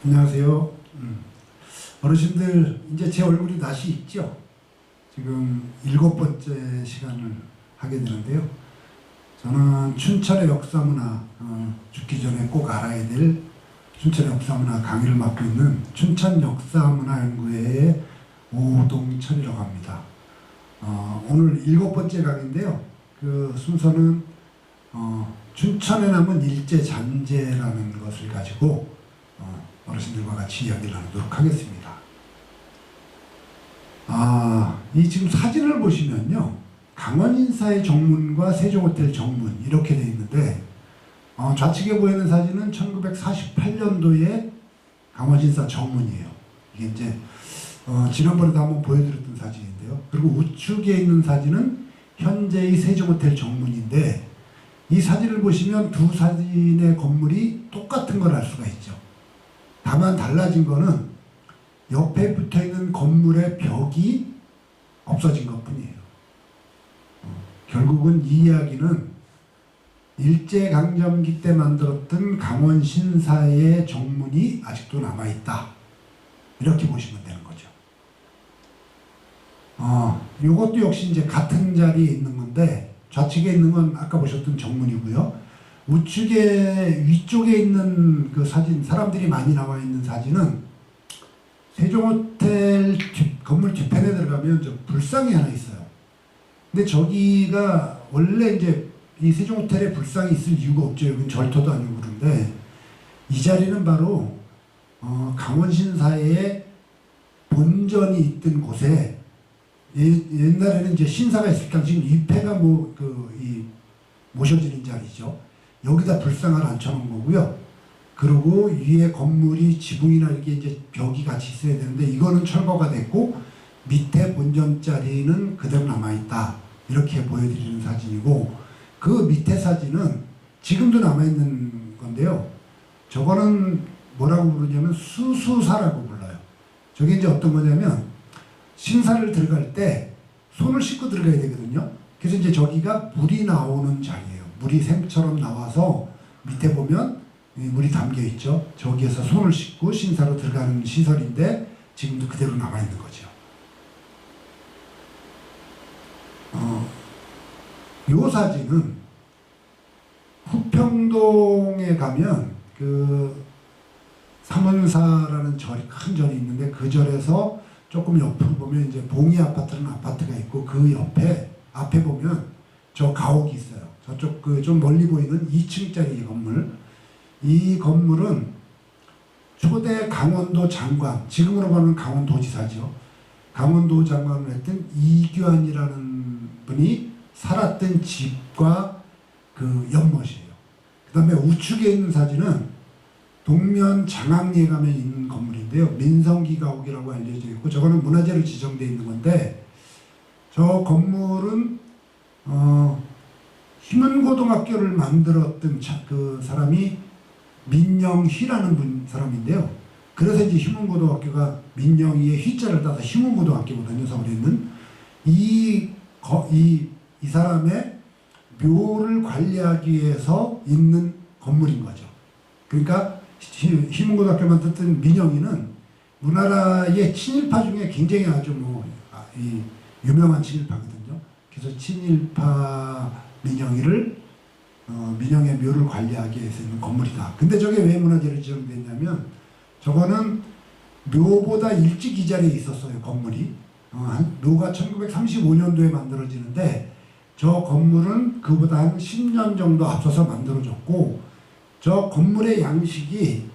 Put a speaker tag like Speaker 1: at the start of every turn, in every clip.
Speaker 1: 안녕하세요. 어르신들 이제 제 얼굴이 다시 있죠. 지금 7번째 시간을 하게 되는데요. 저는 춘천의 역사문화, 죽기 전에 꼭 알아야 될 춘천의 역사문화 강의를 맡고 있는 춘천역사문화연구회의 오동철이라고 합니다. 오늘 7번째 강의인데요. 그 순서는 춘천에 남은 일제 잔재라는 것을 가지고 어르신들과 같이 이야기를 나누도록 하겠습니다. 이 지금 사진을 보시면요. 강원인사의 정문과 세종호텔 정문 이렇게 되어 있는데 좌측에 보이는 사진은 1948년도에 강원인사 정문이에요. 이게 이제 지난번에도 한번 보여드렸던 사진인데요. 그리고 우측에 있는 사진은 현재의 세종호텔 정문인데 이 사진을 보시면 두 사진의 건물이 똑같은 걸 알 수가 있죠. 다만 달라진 거는 옆에 붙어있는 건물의 벽이 없어진 것 뿐이에요. 결국은 이 이야기는 일제강점기 때 만들었던 강원신사의 정문이 아직도 남아있다. 이렇게 보시면 되는 거죠. 이것도 역시 이제 같은 자리에 있는 건데 좌측에 있는 건 아까 보셨던 정문이고요. 우측에 위쪽에 있는 그 사진, 사람들이 많이 나와 있는 사진은 세종호텔 건물 뒤편에 들어가면 저 불상이 하나 있어요. 근데 저기가 원래 이제 이 세종호텔에 불상이 있을 이유가 없죠. 여기는 절터도 아니고 그런데 이 자리는 바로 강원신사의 본전이 있던 곳에 옛날에는 이제 신사가 있을 때 지금 위패가 모셔지는 자리죠. 여기다 불상을 앉혀놓은 거고요. 그리고 위에 건물이 지붕이나 이렇게 이제 벽이 같이 있어야 되는데 이거는 철거가 됐고 밑에 본전 자리는 그대로 남아있다. 이렇게 보여드리는 사진이고 그 밑에 사진은 지금도 남아있는 건데요. 저거는 뭐라고 부르냐면 수수사라고 불러요. 저게 이제 어떤 거냐면 신사를 들어갈 때 손을 씻고 들어가야 되거든요. 그래서 이제 저기가 물이 나오는 자리예요. 물이 샘처럼 나와서 밑에 보면 물이 담겨 있죠. 저기에서 손을 씻고 신사로 들어가는 시설인데 지금도 그대로 남아있는 거죠. 이 사진은 후평동에 가면 그 삼원사라는 절이 큰 절이 있는데 그 절에서 조금 옆으로 보면 이제 봉이 아파트라는 아파트가 있고 그 앞에 보면 저 가옥이 있어요. 저쪽 그 좀 멀리 보이는 2층짜리 건물. 이 건물은 초대 강원도 장관, 지금으로 보면 강원도지사죠. 강원도 장관을 했던 이규환이라는 분이 살았던 집과 그 연못이에요. 그 다음에 우측에 있는 사진은 동면 장항리에 가면 있는 건물인데요. 민성기 가옥이라고 알려져 있고 저거는 문화재로 지정되어 있는 건데 저 건물은 희문고등학교를 만들었던 그 사람이 민영희라는 사람인데요. 그래서 이제 희문고등학교가 민영희의 휘자를 따서 희문고등학교거든요. 서울에 있는 이 사람의 묘를 관리하기 위해서 있는 건물인 거죠. 그러니까 희문고등학교 만들었던 민영희는 우리나라의 친일파 중에 굉장히 아주 유명한 친일파거든요. 그래서 친일파 민영희를 민영의 묘를 관리하기 위해서 있는 건물이다. 근데 저게 왜 문화재로 지정됐냐면 저거는 묘보다 일찍 이 자리에 있었어요. 건물이. 묘가 1935년도에 만들어지는데 저 건물은 그보다 한 10년 정도 앞서서 만들어졌고 저 건물의 양식이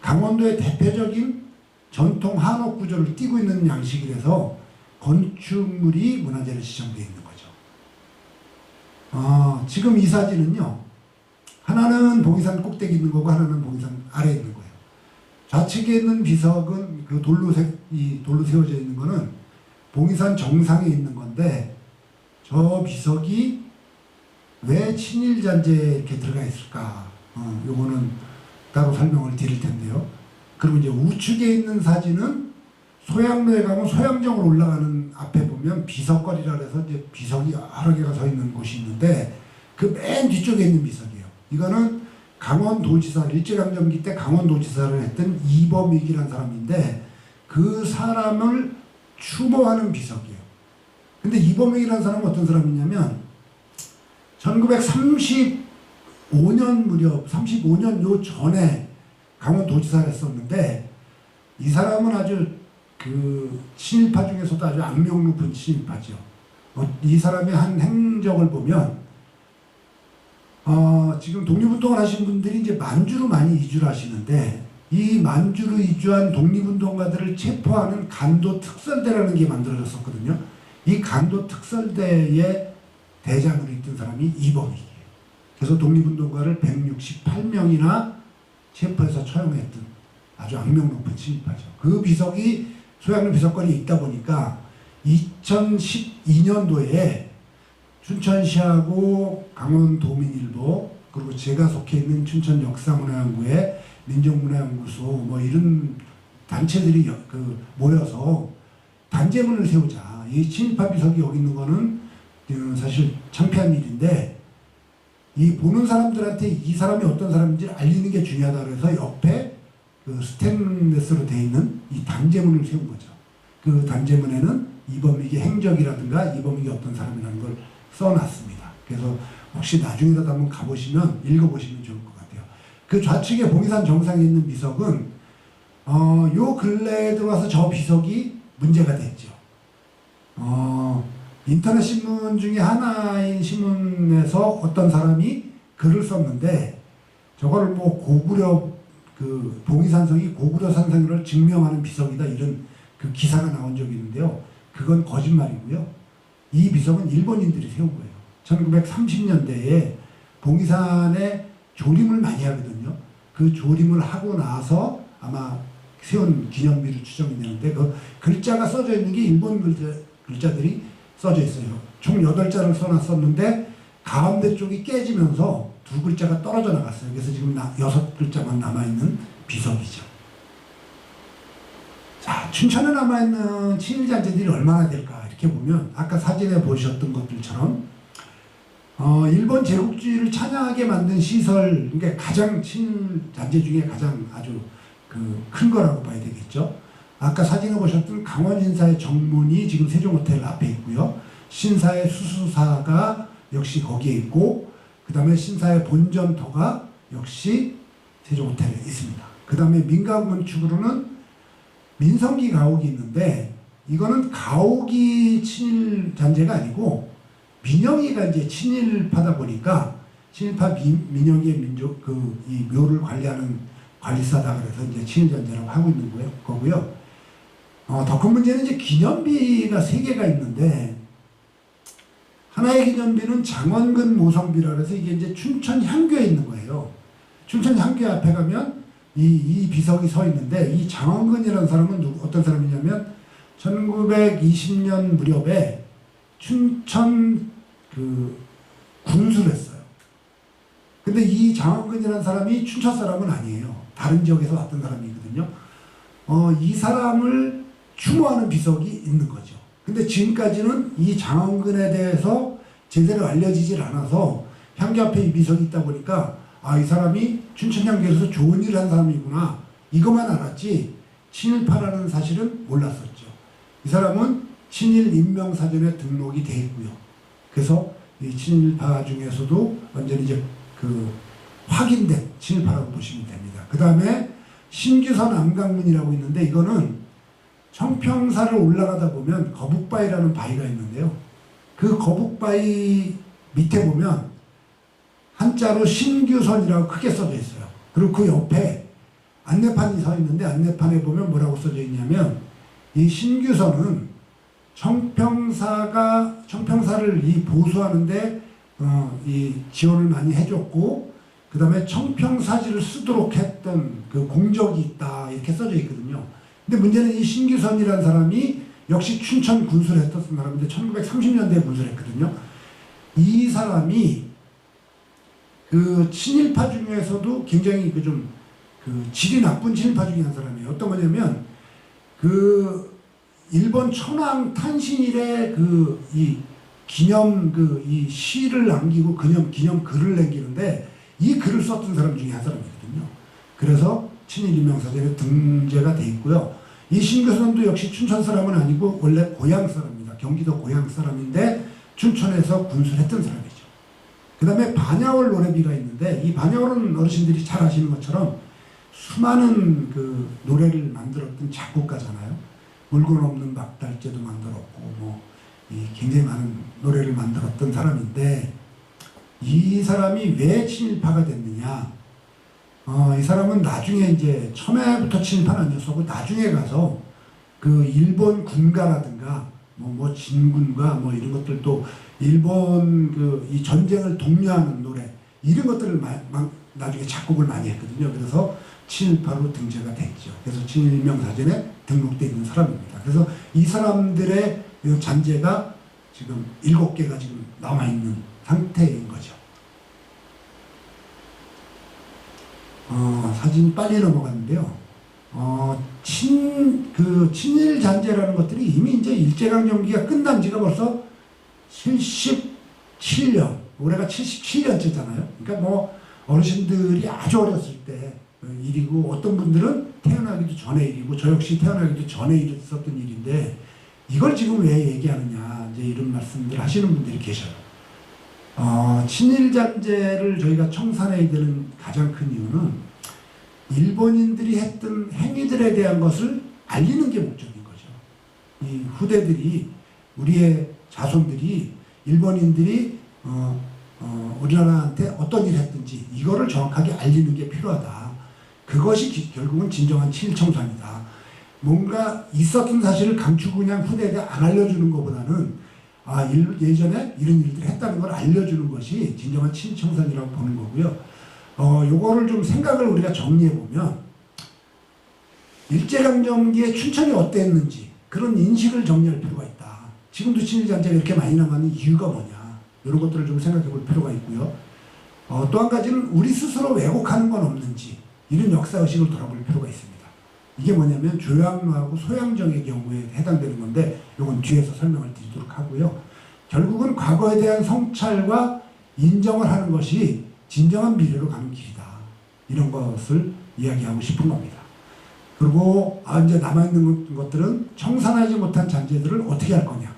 Speaker 1: 강원도의 대표적인 전통 한옥 구조를 띠고 있는 양식이라서 건축물이 문화재로 지정되어 있는 거죠. 지금 이 사진은요. 하나는 봉이산 꼭대기 있는 거고 하나는 봉이산 아래에 있는 거예요. 좌측에 있는 비석은 그 돌로 세워져 있는 거는 봉이산 정상에 있는 건데 저 비석이 왜 친일잔재에 이렇게 들어가 있을까? 요거는 따로 설명을 드릴 텐데요. 그리고 이제 우측에 있는 사진은 소양로에 가면 소양정으로 올라가는 앞에 보면 비석거리라 해서 이제 비석이 여러 개가 서 있는 곳이 있는데 그 맨 뒤쪽에 있는 비석이에요. 이거는 강원도지사, 일제강점기 때 강원도지사를 했던 이범익이라는 사람인데 그 사람을 추모하는 비석이에요. 근데 이범익이라는 사람은 어떤 사람이냐면 1935년 무렵, 35년 요 전에 강원도지사를 했었는데 이 사람은 아주 그 친일파 중에서도 아주 악명 높은 친일파죠. 이 사람의 한 행적을 보면 지금 독립운동을 하신 분들이 이제 만주로 많이 이주를 하시는데 이 만주로 이주한 독립운동가들을 체포하는 간도 특설대라는 게 만들어졌었거든요. 이 간도 특설대의 대장으로 있던 사람이 이범익이에요. 그래서 독립운동가를 168명이나 체포해서 처형했던 아주 악명 높은 친일파죠. 그 비석이 소양릉 비석관에 있다 보니까 2012년도에 춘천시하고 강원도민일보 그리고 제가 속해 있는 춘천역사문화연구회 민족문화연구소 뭐 이런 단체들이 모여서 단제문을 세우자. 이 친일파 비석이 여기 있는 거는 사실 창피한 일인데 이 보는 사람들한테 이 사람이 어떤 사람인지 알리는 게 중요하다 그래서 옆에 그 스테인레스로 되어 있는 이 단제문을 세운 거죠. 그 단제문에는 이범익의 행적이라든가 이범익이 어떤 사람이라는 걸 써놨습니다. 그래서 혹시 나중에라도 한번 가보시면 읽어보시면 좋을 것 같아요. 그 좌측에 봉이산 정상에 있는 비석은 요 근래에 들어와서 저 비석이 문제가 됐죠. 인터넷 신문 중에 하나인 신문에서 어떤 사람이 글을 썼는데 저거를 뭐 고구려 그 봉이산성이 고구려 산성을 증명하는 비석이다 이런 그 기사가 나온 적이 있는데요. 그건 거짓말이고요. 이 비석은 일본인들이 세운 거예요. 1930년대에 봉이산에 조림을 많이 하거든요. 그 조림을 하고 나서 아마 세운 기념비로 추정이 되는데 그 글자가 써져 있는 게 일본 글자들이 써져 있어요. 총 8자를 써놨었는데 가운데 쪽이 깨지면서 2글자가 떨어져 나갔어요. 그래서 지금 6글자만 남아있는 비석이죠. 자, 춘천에 남아있는 친일잔재들이 얼마나 될까 이렇게 보면 아까 사진에 보셨던 것들처럼 일본 제국주의를 찬양하게 만든 시설, 그러니까 가장 친일잔재 중에 가장 아주 큰 거라고 봐야 되겠죠. 아까 사진에 보셨던 강원신사의 정문이 지금 세종호텔 앞에 있고요. 신사의 수수사가 역시 거기에 있고 그 다음에 신사의 본전터가 역시 세종호텔에 있습니다. 그 다음에 민가건축으로는 민성기 가옥이 있는데 이거는 가옥이 친일잔재가 아니고 민영이가 이제 친일파다 보니까 친일파 민영이의 이 묘를 관리하는 관리사다 그래서 이제 친일잔재라고 하고 있는 거고요. 더 큰 문제는 이제 기념비가 3개가 있는데 하나의 기념비는 장원근 모성비라 그래서 이게 이제 춘천 향교에 있는 거예요. 춘천 향교 앞에 가면 이 비석이 서 있는데 이 장원근이라는 사람은 어떤 사람이냐면 1920년 무렵에 춘천 군수를 했어요. 근데 이 장원근이라는 사람이 춘천 사람은 아니에요. 다른 지역에서 왔던 사람이거든요. 이 사람을 추모하는 비석이 있는 거죠. 근데 지금까지는 이 장원근에 대해서 제대로 알려지질 않아서 향교 앞에 이 비석이 있다 보니까 이 사람이 춘천향교에서 좋은 일을 한 사람이구나 이것만 알았지 친일파라는 사실은 몰랐었죠. 이 사람은 친일 인명사전에 등록이 돼 있고요. 그래서 이 친일파 중에서도 완전히 이제 확인된 친일파라고 보시면 됩니다. 그 다음에 신규선 암강문이라고 있는데 이거는 청평사를 올라가다 보면 거북바위라는 바위가 있는데요. 그 거북바위 밑에 보면 한자로 신규선이라고 크게 써져 있어요. 그리고 그 옆에 안내판이 서 있는데 안내판에 보면 뭐라고 써져 있냐면 이 신규선은 청평사를 보수하는데 이 지원을 많이 해줬고 그 다음에 청평사지를 쓰도록 했던 그 공적이 있다 이렇게 써져 있거든요. 근데 문제는 이 신규선이라는 사람이 역시 춘천 군수를 했던 사람인데 1930년대에 군수를 했거든요. 이 사람이 친일파 중에서도 굉장히 질이 나쁜 친일파 중에 한 사람이에요. 어떤 거냐면 일본 천황 탄신일에 이 기념 이 시를 남기고 기념 글을 남기는데 이 글을 썼던 사람 중에 한 사람이거든요. 그래서 친일인명사전에 등재가 돼 있고요. 이 신교선도 역시 춘천 사람은 아니고 원래 고향 사람입니다. 경기도 고향 사람인데 춘천에서 군수를 했던 사람이죠. 그 다음에 반야월 노래비가 있는데, 이 반야월은 어르신들이 잘 아시는 것처럼 수많은 그 노래를 만들었던 작곡가잖아요. 물건 없는 막달재도 만들었고 굉장히 많은 노래를 만들었던 사람인데, 이 사람이 왜 친일파가 됐느냐? 이 사람은 나중에 이제 처음에부터 친일파는 아니었고 나중에 가서 그 일본 군가라든가 진군가 이런 것들도 일본 이 전쟁을 독려하는 노래 이런 것들을 나중에 작곡을 많이 했거든요. 그래서 친일파로 등재가 됐죠. 그래서 친일명사전에 등록되어 있는 사람입니다. 그래서 이 사람들의 잔재가 지금 7개가 지금 남아있는 상태인 거죠. 사진 빨리 넘어갔는데요. 친일 잔재라는 것들이 이미 이제 일제강점기가 끝난 지가 벌써 77년, 올해가 77년째잖아요. 그러니까 어르신들이 아주 어렸을 때 일이고, 어떤 분들은 태어나기도 전에 일이고, 저 역시 태어나기도 전에 있었던 일인데, 이걸 지금 왜 얘기하느냐, 이제 이런 말씀들 하시는 분들이 계셔요. 친일 잔재를 저희가 청산해야 되는 가장 큰 이유는 일본인들이 했던 행위들에 대한 것을 알리는 게 목적인 거죠. 이 후대들이, 우리의 자손들이 일본인들이 우리나라한테 어떤 일을 했든지 이거를 정확하게 알리는 게 필요하다. 그것이 결국은 진정한 친일청산이다. 뭔가 있었던 사실을 감추고 그냥 후대에 안 알려주는 것보다는 예전에 이런 일들을 했다는 걸 알려주는 것이 진정한 친일청산이라고 보는 거고요. 요거를 좀 생각을 우리가 정리해보면, 일제강점기에 춘천이 어땠는지 그런 인식을 정리할 필요가 있다. 지금도 친일잔재가 이렇게 많이 남았는 이유가 뭐냐, 이런 것들을 좀 생각해 볼 필요가 있고요. 또 한 가지는 우리 스스로 왜곡하는 건 없는지, 이런 역사의식을 돌아볼 필요가 있습니다. 이게 뭐냐면 조양로하고 소양정의 경우에 해당되는 건데, 이건 뒤에서 설명을 드리도록 하고요. 결국은 과거에 대한 성찰과 인정을 하는 것이 진정한 미래로 가는 길이다. 이런 것을 이야기하고 싶은 겁니다. 그리고 이제 남아있는 것들은 청산하지 못한 잔재들을 어떻게 할 거냐,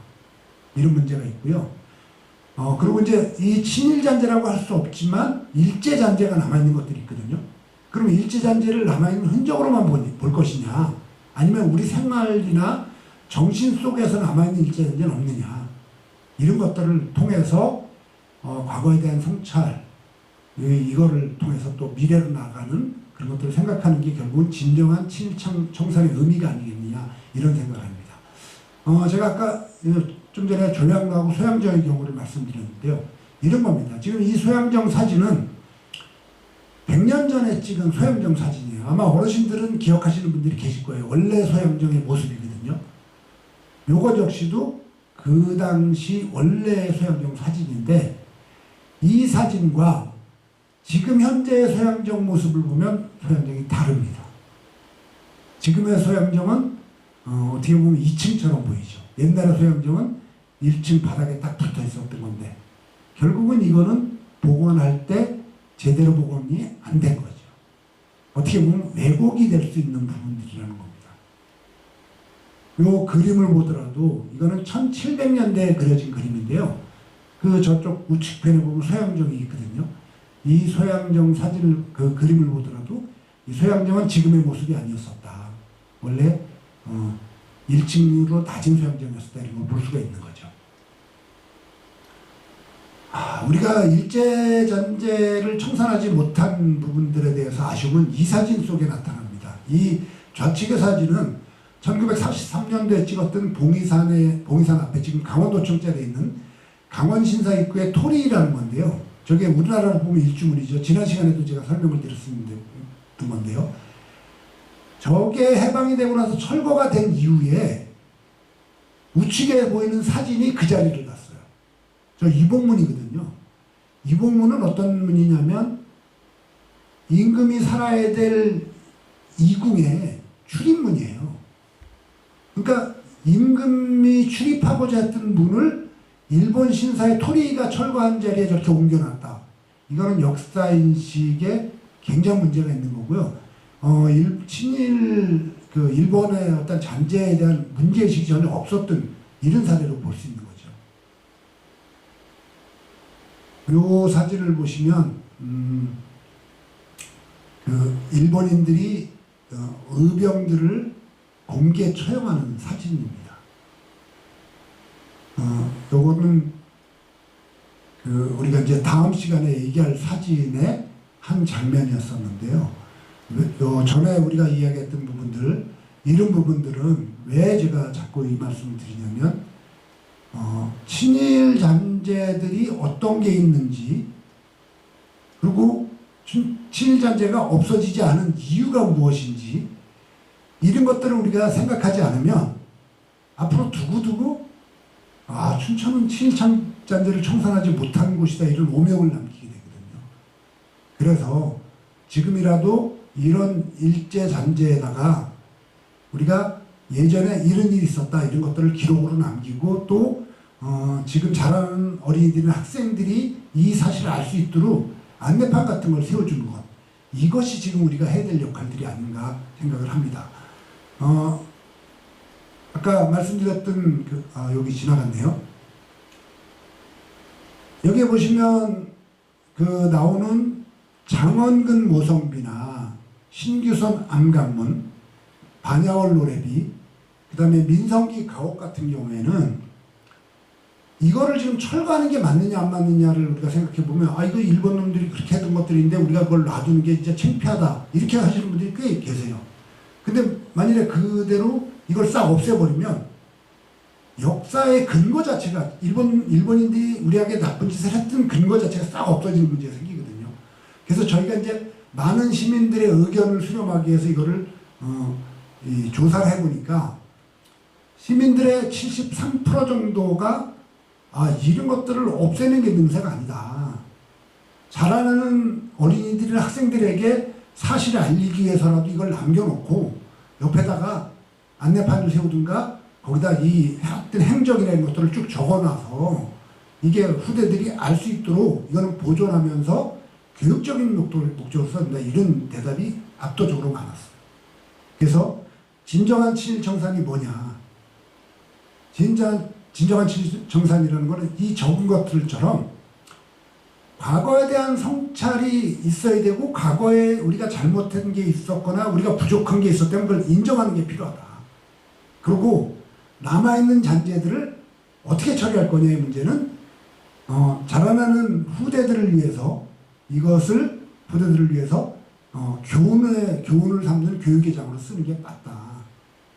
Speaker 1: 이런 문제가 있고요. 그리고 이제 이 친일잔재라고 할 수 없지만 일제잔재가 남아있는 것들이 있거든요. 그럼 일제잔재를 남아있는 흔적으로만 볼 것이냐, 아니면 우리 생활이나 정신 속에서 남아있는 일제잔재는 없느냐, 이런 것들을 통해서 과거에 대한 성찰, 이거를 통해서 또 미래로 나가는 그런 것들을 생각하는 게 결국은 진정한 친일청산의 의미가 아니겠느냐, 이런 생각을 합니다. 제가 아까 좀 전에 조양로하고 소양정의 경우를 말씀드렸는데요. 이런 겁니다. 지금 이 소양정 사진은 100년 전에 찍은 소양정 사진이에요. 아마 어르신들은 기억하시는 분들이 계실 거예요. 원래 소양정의 모습이거든요. 요것 역시도 그 당시 원래 소양정 사진인데, 이 사진과 지금 현재의 소양정 모습을 보면 소양정이 다릅니다. 지금의 소양정은 어떻게 보면 2층처럼 보이죠. 옛날의 소양정은 1층 바닥에 딱 붙어 있었던 건데, 결국은 이거는 복원할 때 제대로 복원이 안 된 거죠. 어떻게 보면 왜곡이 될 수 있는 부분들이라는 겁니다. 요 그림을 보더라도 이거는 1700년대에 그려진 그림인데요. 그 저쪽 우측편에 보면 소양정이 있거든요. 이 소양정 사진을, 그 그림을 보더라도 이 소양정은 지금의 모습이 아니었었다. 원래 1층으로 낮은 소양정이었었다, 이런 걸 볼 수가 있는 거죠. 우리가 일제잔재를 청산하지 못한 부분들에 대해서 아쉬움은 이 사진 속에 나타납니다. 이 좌측의 사진은 1943년도에 찍었던 봉이산 앞에 지금 강원도청짜리에 있는 강원신사 입구의 토리라는 건데요. 저게 우리나라로 보면 일주문이죠. 지난 시간에도 제가 설명을 드렸던 건데요. 저게 해방이 되고 나서 철거가 된 이후에 우측에 보이는 사진이 그 자리를 갔어요. 저 이복문이거든요. 이복문은 어떤 문이냐면 임금이 살아야 될 이궁의 출입문이에요. 그러니까 임금이 출입하고자 했던 문을 일본 신사의 토리가 철거한 자리에 저렇게 옮겨놨다. 이거는 역사인식에 굉장히 문제가 있는 거고요. 친일 일본의 어떤 잔재에 대한 문제의식이 전혀 없었던 이런 사례로 볼 수 있는 거죠. 요 사진을 보시면 일본인들이 의병들을 공개 처형하는 사진입니다. 요거는 우리가 이제 다음 시간에 얘기할 사진의 한 장면이었었는데요. 전에 우리가 이야기했던 부분들, 이런 부분들은 왜 제가 자꾸 이 말씀을 드리냐면, 친일 잔재들이 어떤 게 있는지, 그리고 친일 잔재가 없어지지 않은 이유가 무엇인지, 이런 것들을 우리가 생각하지 않으면 앞으로 두고두고 춘천은 친일 잔재를 청산하지 못한 곳이다, 이런 오명을 남기게 되거든요. 그래서 지금이라도 이런 일제 잔재에다가 우리가 예전에 이런 일이 있었다, 이런 것들을 기록으로 남기고, 또 지금 자라는 어린이들이나 학생들이 이 사실을 알 수 있도록 안내판 같은 걸 세워주는 것, 이것이 지금 우리가 해야 될 역할들이 아닌가 생각을 합니다. 아까 말씀드렸던 여기 지나갔네요. 여기에 보시면 나오는 장원근 모성비나 신규선 암강문, 반야월 노래비, 그 다음에 민성기 가옥 같은 경우에는 이거를 지금 철거하는 게 맞느냐 안 맞느냐를 우리가 생각해 보면, 이거 일본 놈들이 그렇게 했던 것들인데 우리가 그걸 놔두는 게 진짜 창피하다, 이렇게 하시는 분들이 꽤 계세요. 근데 만일에 그대로 이걸 싹 없애버리면 역사의 근거 자체가, 일본인들이 우리에게 나쁜 짓을 했던 근거 자체가 싹 없어지는 문제가 생기거든요. 그래서 저희가 이제 많은 시민들의 의견을 수렴하기 위해서 이거를 조사를 해보니까 시민들의 73% 정도가 이런 것들을 없애는 게 능사가 아니다. 자라나는 어린이들이나 학생들에게 사실을 알리기 위해서라도 이걸 남겨놓고 옆에다가 안내판을 세우든가 거기다 이 어떤 행적이나 이런 것들을 쭉 적어놔서 이게 후대들이 알 수 있도록 이거는 보존하면서 교육적인 목적으로 쓴다, 이런 대답이 압도적으로 많았어요. 그래서 진정한 친일 청산이 뭐냐, 진정한 친일 청산이라는 것은 이 적은 것들처럼 과거에 대한 성찰이 있어야 되고, 과거에 우리가 잘못한 게 있었거나 우리가 부족한 게 있었다면 그걸 인정하는 게 필요하다. 그리고 남아있는 잔재들을 어떻게 처리할 거냐의 문제는 자라나는 후대들을 위해서, 이것을 후대들을 위해서 교훈을 삼는 교육의 장으로 쓰는 게 맞다,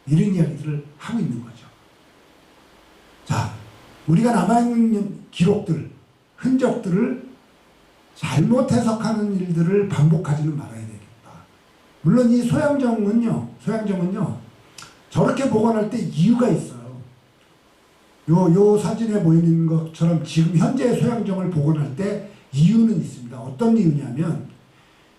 Speaker 1: 이런 이야기들을 하고 있는 거죠. 자, 우리가 남아있는 기록들, 흔적들을 잘못 해석하는 일들을 반복하지는 말아야 되겠다. 물론 이 소양정은요 저렇게 복원할 때 이유가 있어요. 요 사진에 보이는 것처럼 지금 현재 소양정을 복원할 때 이유는 있습니다. 어떤 이유냐면,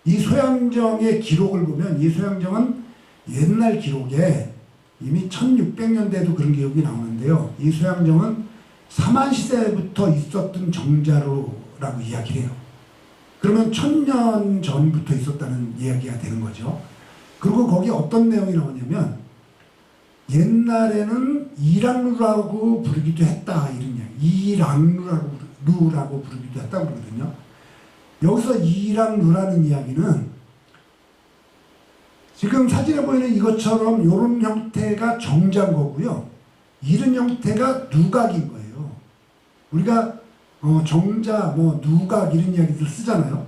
Speaker 1: 이 소양정의 기록을 보면, 이 소양정은 옛날 기록에 이미 1600년대에도 그런 기록이 나오는데요. 이 소양정은 사만시대부터 있었던 정자로라고 이야기를 해요. 그러면 1000년 전부터 있었다는 이야기가 되는 거죠. 그리고 거기에 어떤 내용이 나오냐면, 옛날에는 이랑루라고 부르기도 했다, 이런 이야기. 이랑루라고 부르기도 했다고 그러거든요. 여기서 이랑루라는 이야기는 지금 사진에 보이는 이것처럼 이런 형태가 정자인 거고요. 이런 형태가 누각인 거예요. 우리가 정자, 누각 이런 이야기들 쓰잖아요.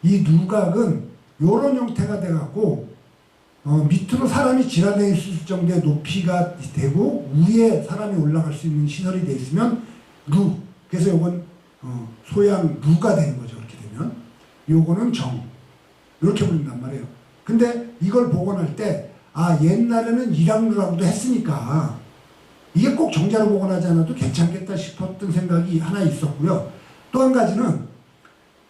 Speaker 1: 이 누각은 이런 형태가 돼갖고 밑으로 사람이 지나다닐 있을 정도의 높이가 되고 위에 사람이 올라갈 수 있는 시설이 돼 있으면 루. 그래서 이건 소양 루가 되는 거죠. 그렇게 되면 요거는 정, 이렇게 부른단 말이에요. 근데 이걸 복원할 때 옛날에는 이랑루라고도 했으니까 이게 꼭 정자로 복원하지 않아도 괜찮겠다 싶었던 생각이 하나 있었고요. 또 한 가지는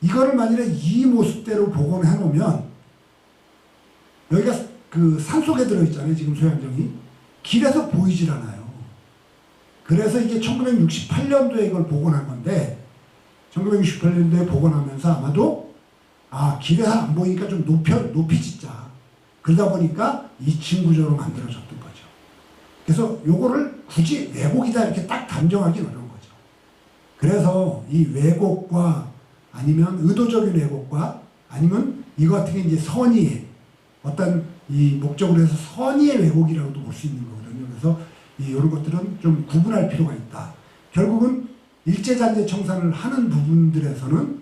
Speaker 1: 이거를 만일에 이 모습대로 복원해 놓으면, 여기가 산속에 들어있잖아요. 지금 소양정이 길에서 보이질 않아요. 그래서 이게 1968년도에 이걸 복원한 건데, 1968년도에 복원하면서 아마도 길에서 안 보이니까 좀 높이 짓자. 그러다 보니까 2층 구조로 만들어졌던 거죠. 그래서 요거를 굳이 왜곡이다 이렇게 딱 단정하기 어려운 거죠. 그래서 이 왜곡과 아니면 의도적인 왜곡과 아니면 이거 같은 게 이제 선의의 어떤 이 목적으로 해서 선의의 왜곡이라고도 볼 수 있는 거거든요. 그래서 이런 것들은 좀 구분할 필요가 있다. 결국은 일제잔재 청산을 하는 부분들에서는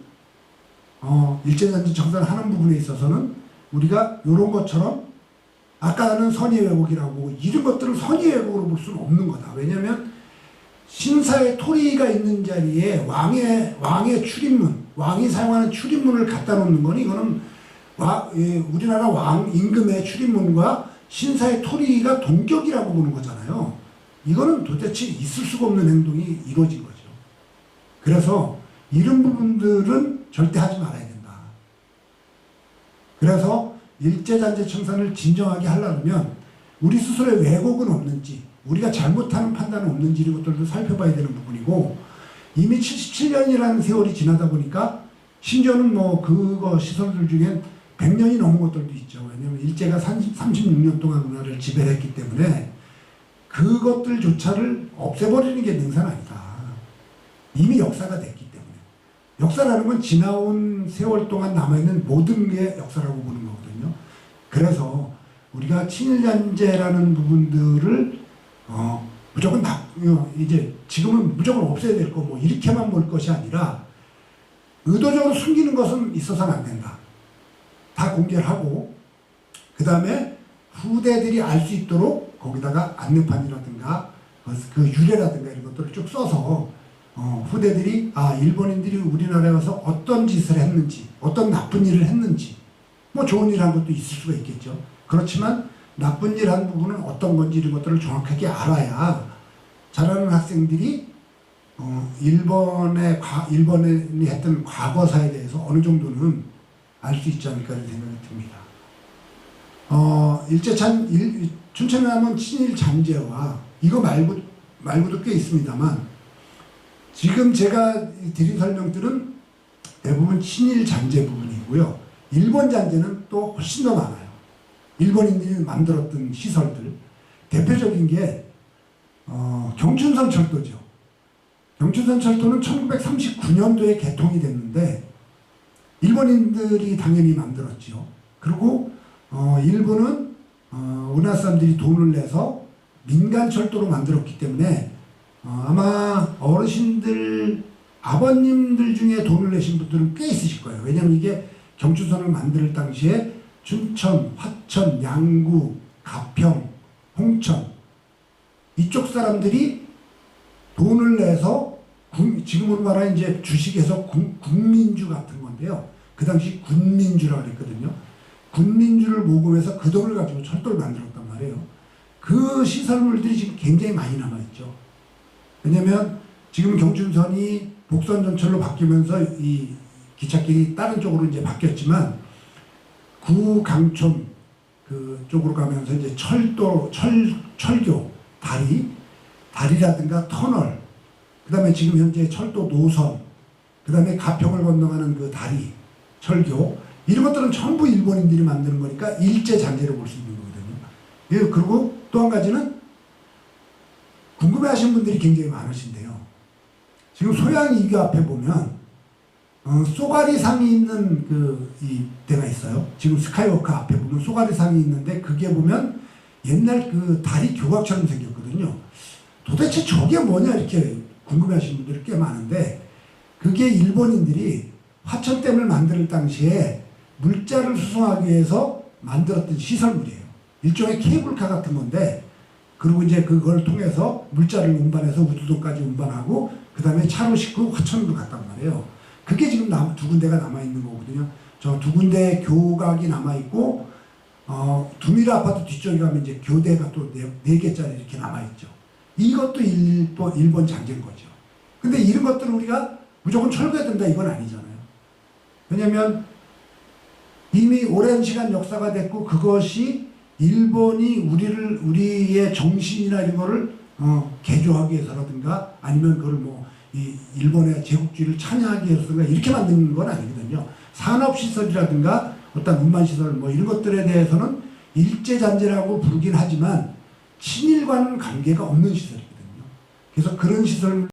Speaker 1: 일제잔재 청산을 하는 부분에 있어서는 우리가 이런 것처럼 아까는 선의 왜곡이라고 이런 것들을 선의 왜곡으로 볼 수는 없는 거다. 왜냐하면 신사의 토리가 있는 자리에 왕의 출입문, 왕이 사용하는 출입문을 갖다 놓는 거는 이거는 우리나라 왕 임금의 출입문과 신사의 토리가 동격이라고 보는 거잖아요. 이거는 도대체 있을 수가 없는 행동이 이루어진 거죠. 그래서 이런 부분들은 절대 하지 말아야 된다. 그래서 일제잔재 청산을 진정하게 하려면 우리 스스로의 왜곡은 없는지, 우리가 잘못하는 판단은 없는지 이런 것들도 살펴봐야 되는 부분이고, 이미 77년이라는 세월이 지나다 보니까 심지어는 뭐 그거 시설들 중엔 100년이 넘은 것들도 있죠. 왜냐하면 일제가 36년 동안 문화를 지배했기 때문에 그것들조차를 없애버리는 게 능사는 아니다. 이미 역사가 됐기 때문에. 역사라는 건 지나온 세월 동안 남아있는 모든 게 역사라고 보는 거거든요. 그래서 우리가 친일잔재라는 부분들을 무조건 이제 지금은 무조건 없애야 될 거 뭐 이렇게만 볼 것이 아니라 의도적으로 숨기는 것은 있어서는 안 된다. 다 공개를 하고 그 다음에 후대들이 알 수 있도록 거기다가 안내판이라든가 그 유래라든가 이런 것들을 쭉 써서 후대들이 일본인들이 우리나라에 와서 어떤 짓을 했는지, 어떤 나쁜 일을 했는지, 뭐 좋은 일 한 것도 있을 수가 있겠죠. 그렇지만 나쁜 일 한 부분은 어떤 건지 이런 것들을 정확하게 알아야 잘하는 학생들이 일본이 했던 과거사에 대해서 어느 정도는 알 수 있지 않을까 하는 생각이 듭니다. 춘천에 하면 친일 잔재와 이거 말고도 꽤 있습니다만 지금 제가 드린 설명들은 대부분 친일 잔재 부분이고요. 일본 잔재는 또 훨씬 더 많아요. 일본인들이 만들었던 시설들. 대표적인 게 경춘선 철도죠. 경춘선 철도는 1939년도에 개통이 됐는데 일본인들이 당연히 만들었죠. 그리고 일본은 우리나라 사람들이 돈을 내서 민간 철도로 만들었기 때문에 아마 어르신들, 아버님들 중에 돈을 내신 분들은 꽤 있으실 거예요. 왜냐하면 이게 경춘선을 만들 당시에 춘천, 화천, 양구, 가평, 홍천 이쪽 사람들이 돈을 내서 지금으로 말하면 이제 주식에서 국민주 같은 건데요. 그 당시 군민주라고 그랬거든요. 군민주를 모금해서 그 돈을 가지고 철도를 만들었단 말이에요. 그 시설물들이 지금 굉장히 많이 남아있죠. 왜냐면 지금 경춘선이 복선전철로 바뀌면서 이 기찻길이 다른 쪽으로 이제 바뀌었지만 구강촌 그 쪽으로 가면서 이제 철교, 다리라든가 터널, 그 다음에 지금 현재 철도 노선, 그 다음에 가평을 건너가는 그 다리, 철교, 이런 것들은 전부 일본인들이 만드는 거니까 일제잔재로 볼 수 있는 거거든요. 그리고 또 한 가지는 궁금해하시는 분들이 굉장히 많으신데요. 지금 소양 이교 앞에 보면 쏘가리상이 있는 이 데가 있어요. 지금 스카이워크 앞에 보면 쏘가리상이 있는데 그게 보면 옛날 그 다리 교각처럼 생겼거든요. 도대체 저게 뭐냐 이렇게 궁금해하시는 분들이 꽤 많은데 그게 일본인들이 화천댐을 만들 당시에 물자를 수송하기 위해서 만들었던 시설물이에요. 일종의 케이블카 같은 건데 그리고 이제 그걸 통해서 물자를 운반해서 우두도까지 운반하고 그 다음에 차로 싣고 화천으로 갔단 말이에요. 그게 지금 두 군데가 남아있는 거거든요. 저 두 군데 교각이 남아있고 두미르 아파트 뒤쪽에 가면 이제 교대가 또 네 개짜리 이렇게 남아있죠. 이것도 일본 잔재인 거죠. 근데 이런 것들은 우리가 무조건 철거해야 된다 이건 아니잖아요. 왜냐면 이미 오랜 시간 역사가 됐고 그것이 일본이 우리의 정신이나 이런 거를 개조하기 위해서라든가 아니면 그걸 뭐 이 일본의 제국주의를 찬양하기 위해서가 이렇게 만든 건 아니거든요. 산업시설이라든가 어떤 운반시설 뭐 이런 것들에 대해서는 일제잔재라고 부르긴 하지만 친일과는 관계가 없는 시설이거든요. 그래서 그런 시설